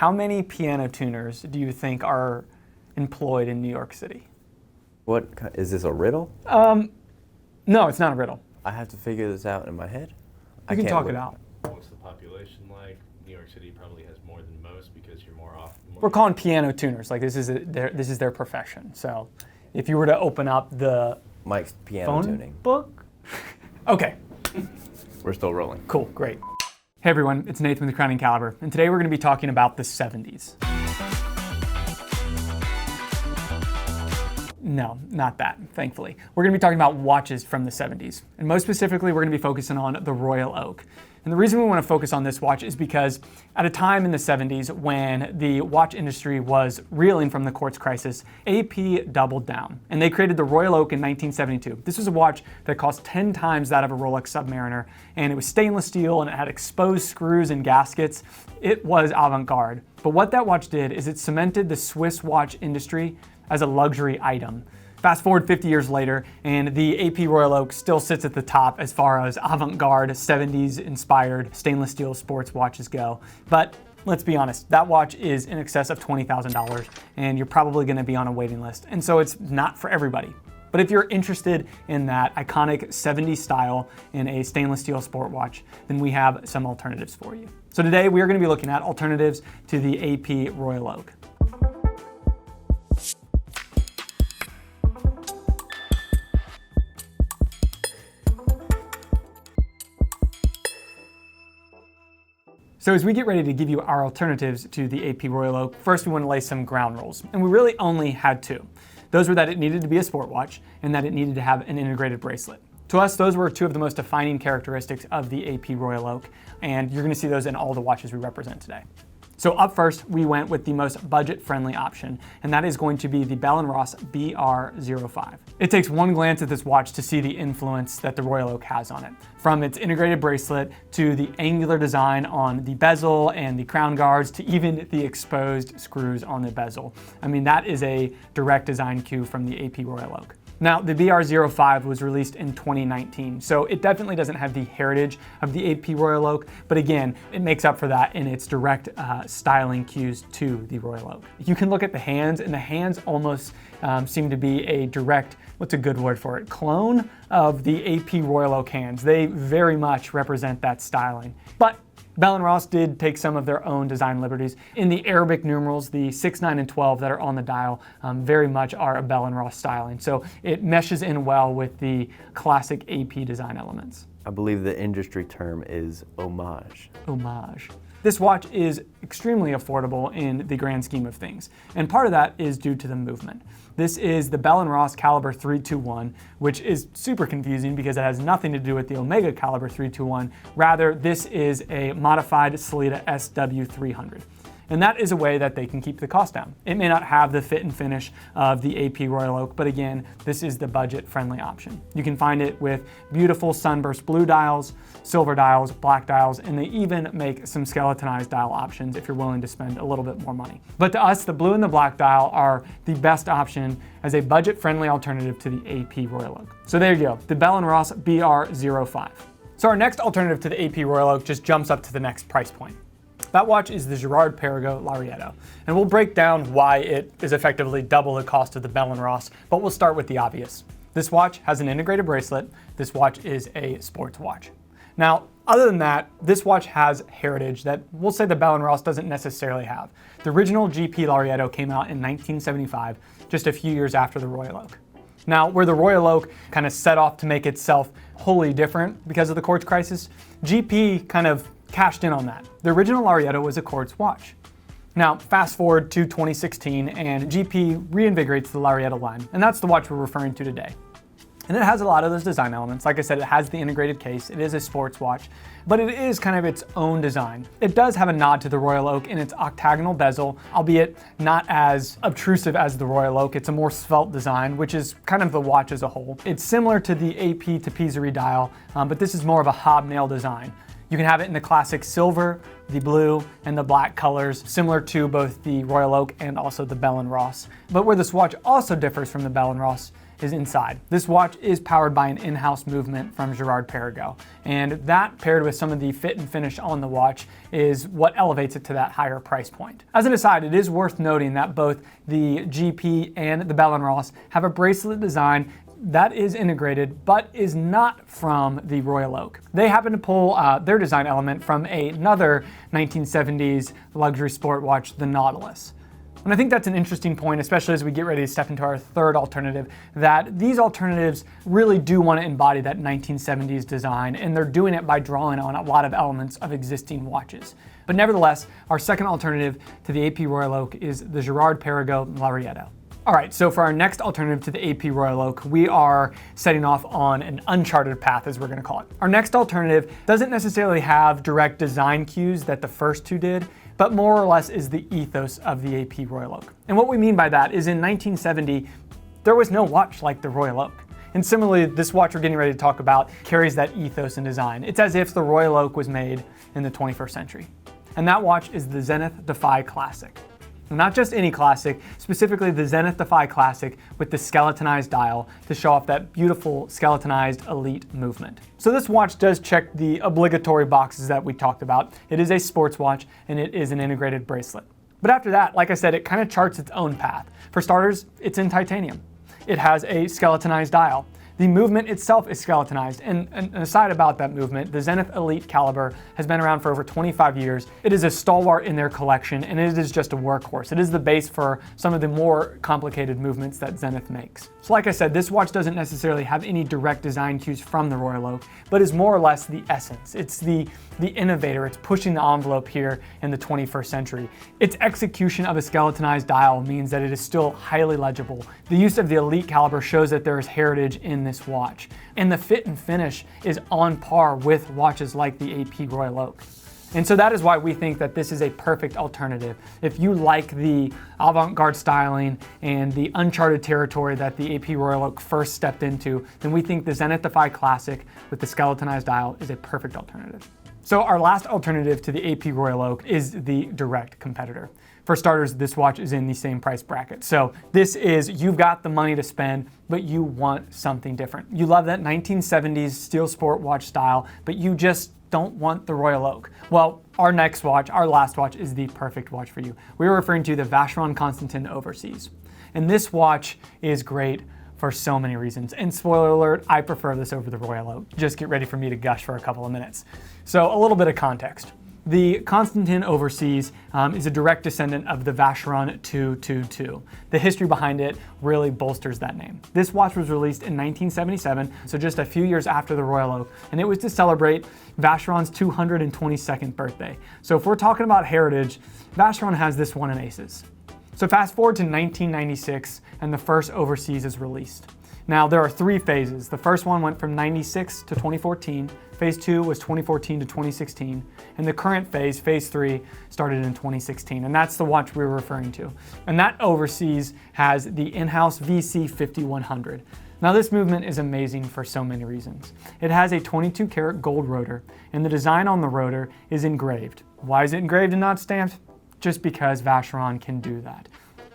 how many piano tuners do you think are employed in New York City? Is this a riddle? No, it's not a riddle. I have to figure this out in my head. You can talk it out. What's the population like? New York City probably has more than most because you're more off. We're calling piano tuners. Like this is their profession. So if you were to open up the Mike's piano phone tuning. book. Okay. We're still rolling. Cool, great. Hey everyone, it's Nathan with the Crowning Caliber, and today we're going to be talking about the 70s. No, not that, thankfully. We're going to be talking about watches from the 70s, and most specifically, we're going to be focusing on the Royal Oak. And the reason we want to focus on this watch is because at a time in the 70s when the watch industry was reeling from the quartz crisis, AP doubled down, and they created the Royal Oak in 1972. This was a watch that cost 10 times that of a Rolex Submariner, and it was stainless steel, and it had exposed screws and gaskets. It was avant-garde. But what that watch did is it cemented the Swiss watch industry as a luxury item. Fast forward 50 years later, and the AP Royal Oak still sits at the top as far as avant-garde, 70s inspired stainless steel sports watches go. But let's be honest, that watch is in excess of $20,000, and you're probably gonna be on a waiting list. And so it's not for everybody. But if you're interested in that iconic 70s style in a stainless steel sport watch, then we have some alternatives for you. So today we are gonna be looking at alternatives to the AP Royal Oak. So as we get ready to give you our alternatives to the AP Royal Oak, first we want to lay some ground rules. And we really only had two. Those were that it needed to be a sport watch and that it needed to have an integrated bracelet. To us, those were two of the most defining characteristics of the AP Royal Oak, and you're going to see those in all the watches we represent today. So up first, we went with the most budget-friendly option, and that is going to be the Bell & Ross BR05. It takes one glance at this watch to see the influence that the Royal Oak has on it. From its integrated bracelet to the angular design on the bezel and the crown guards to even the exposed screws on the bezel. I mean, that is a direct design cue from the AP Royal Oak. Now, the BR05 was released in 2019, so it definitely doesn't have the heritage of the AP Royal Oak, but again, it makes up for that in its direct styling cues to the Royal Oak. You can look at the hands, and the hands almost seem to be a direct, what's a good word for it, clone of the AP Royal Oak hands. They very much represent that styling. But Bell & Ross did take some of their own design liberties. In the Arabic numerals, the 6, 9, and 12 that are on the dial very much are a Bell & Ross styling. So it meshes in well with the classic AP design elements. I believe the industry term is homage. Homage. This watch is extremely affordable in the grand scheme of things, and part of that is due to the movement. This is the Bell & Ross Caliber 321, which is super confusing because it has nothing to do with the Omega Caliber 321. Rather, this is a modified Sellita SW300. And that is a way that they can keep the cost down. It may not have the fit and finish of the AP Royal Oak, but again, this is the budget-friendly option. You can find it with beautiful sunburst blue dials, silver dials, black dials, and they even make some skeletonized dial options if you're willing to spend a little bit more money. But to us, the blue and the black dial are the best option as a budget-friendly alternative to the AP Royal Oak. So there you go, the Bell & Ross BR05. So our next alternative to the AP Royal Oak just jumps up to the next price point. That watch is the Girard-Perregaux Larietto, and we'll break down why it is effectively double the cost of the Bell & Ross, but we'll start with the obvious. This watch has an integrated bracelet. This watch is a sports watch. Now, other than that, this watch has heritage that we'll say the Bell & Ross doesn't necessarily have. The original GP Larietto came out in 1975, just a few years after the Royal Oak. Now, where the Royal Oak kind of set off to make itself wholly different because of the quartz crisis, GP kind of cashed in on that. The original Larietto was a quartz watch. Now, fast forward to 2016, and GP reinvigorates the Larietto line, and that's the watch we're referring to today. And it has a lot of those design elements. Like I said, it has the integrated case, it is a sports watch, but it is kind of its own design. It does have a nod to the Royal Oak in its octagonal bezel, albeit not as obtrusive as the Royal Oak. It's a more svelte design, which is kind of the watch as a whole. It's similar to the AP Tapisserie dial, but this is more of a hobnail design. You can have it in the classic silver, the blue, and the black colors, similar to both the Royal Oak and also the Bell & Ross. But where this watch also differs from the Bell & Ross is inside. This watch is powered by an in-house movement from Girard-Perregaux, and that paired with some of the fit and finish on the watch is what elevates it to that higher price point. As an aside, it is worth noting that both the GP and the Bell & Ross have a bracelet design that is integrated but is not from the Royal Oak. They happen to pull their design element from another 1970s luxury sport watch, the Nautilus. And I think that's an interesting point, especially as we get ready to step into our third alternative, that these alternatives really do want to embody that 1970s design, and they're doing it by drawing on a lot of elements of existing watches. But nevertheless, our second alternative to the AP Royal Oak is the Girard-Perregaux Larietto. All right, so for our next alternative to the AP Royal Oak, we are setting off on an uncharted path, as we're going to call it. Our next alternative doesn't necessarily have direct design cues that the first two did, but more or less is the ethos of the AP Royal Oak. And what we mean by that is in 1970, there was no watch like the Royal Oak. And similarly, this watch we're getting ready to talk about carries that ethos and design. It's as if the Royal Oak was made in the 21st century. And that watch is the Zenith Defy Classic. Not just any classic, specifically the Zenith Defy Classic with the skeletonized dial to show off that beautiful skeletonized elite movement. So this watch does check the obligatory boxes that we talked about. It is a sports watch and it is an integrated bracelet. But after that, like I said, it kind of charts its own path. For starters, it's in titanium. It has a skeletonized dial. The movement itself is skeletonized, and an aside about that movement, the Zenith Elite caliber has been around for over 25 years. It is a stalwart in their collection, and it is just a workhorse. It is the base for some of the more complicated movements that Zenith makes. So like I said, this watch doesn't necessarily have any direct design cues from the Royal Oak, but is more or less the essence. It's the innovator. It's pushing the envelope here in the 21st century. Its execution of a skeletonized dial means that it is still highly legible. The use of the Elite caliber shows that there is heritage in this watch, and the fit and finish is on par with watches like the AP Royal Oak. And so that is why we think that this is a perfect alternative. If you like the avant-garde styling and the uncharted territory that the AP Royal Oak first stepped into, then we think the Zenith Defy Classic with the skeletonized dial is a perfect alternative. So our last alternative to the AP Royal Oak is the direct competitor. For starters, this watch is in the same price bracket. So this is, you've got the money to spend, but you want something different. You love that 1970s steel sport watch style, but you just don't want the Royal Oak. Well, our next watch, our last watch, is the perfect watch for you. We're referring to the Vacheron Constantin Overseas. And this watch is great for so many reasons. And spoiler alert, I prefer this over the Royal Oak. Just get ready for me to gush for a couple of minutes. So a little bit of context. The Constantin Overseas is a direct descendant of the Vacheron 222. The history behind it really bolsters that name. This watch was released in 1977, so just a few years after the Royal Oak, and it was to celebrate Vacheron's 222nd birthday. So if we're talking about heritage, Vacheron has this one in aces. So fast forward to 1996, and the first Overseas is released. Now, there are three phases. The first one went from 96 to 2014. Phase 2 was 2014 to 2016. And the current phase, phase 3, started in 2016. And that's the watch we're referring to. And that Overseas has the in-house VC 5100. Now, this movement is amazing for so many reasons. It has a 22 karat gold rotor, and the design on the rotor is engraved. Why is it engraved and not stamped? Just because Vacheron can do that.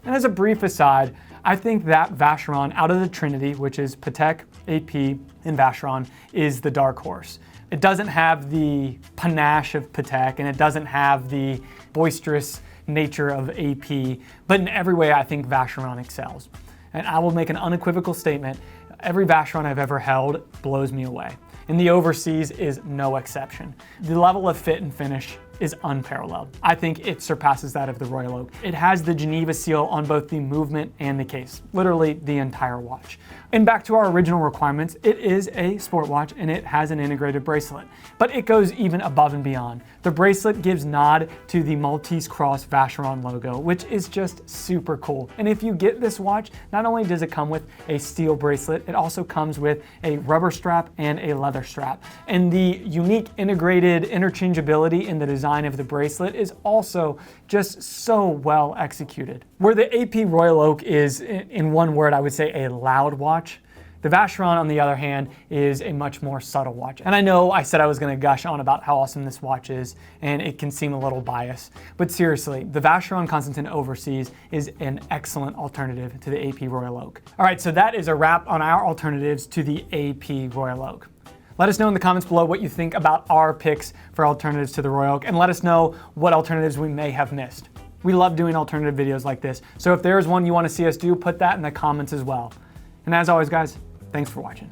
And as a brief aside, I think that Vacheron, out of the Trinity, which is Patek, AP, and Vacheron, is the dark horse. It doesn't have the panache of Patek, and it doesn't have the boisterous nature of AP, but in every way I think Vacheron excels. And I will make an unequivocal statement, every Vacheron I've ever held blows me away. And the Overseas is no exception. The level of fit and finish is unparalleled. I think it surpasses that of the Royal Oak. It has the Geneva seal on both the movement and the case, literally the entire watch. And back to our original requirements, it is a sport watch and it has an integrated bracelet, but it goes even above and beyond. The bracelet gives nod to the Maltese Cross Vacheron logo, which is just super cool. And if you get this watch, not only does it come with a steel bracelet, it also comes with a rubber strap and a leather strap. And the unique integrated interchangeability in the design of the bracelet is also just so well executed. Where the AP Royal Oak is, in one word, I would say a loud watch, The Vacheron, on the other hand, is a much more subtle watch. And I know I said I was going to gush on about how awesome this watch is, and it can seem a little biased. But seriously, the Vacheron Constantin Overseas is an excellent alternative to the AP Royal Oak. All right, so that is a wrap on our alternatives to the AP Royal Oak. Let us know in the comments below what you think about our picks for alternatives to the Royal Oak, and let us know what alternatives we may have missed. We love doing alternative videos like this, so if there is one you want to see us do, put that in the comments as well. And as always, guys, thanks for watching.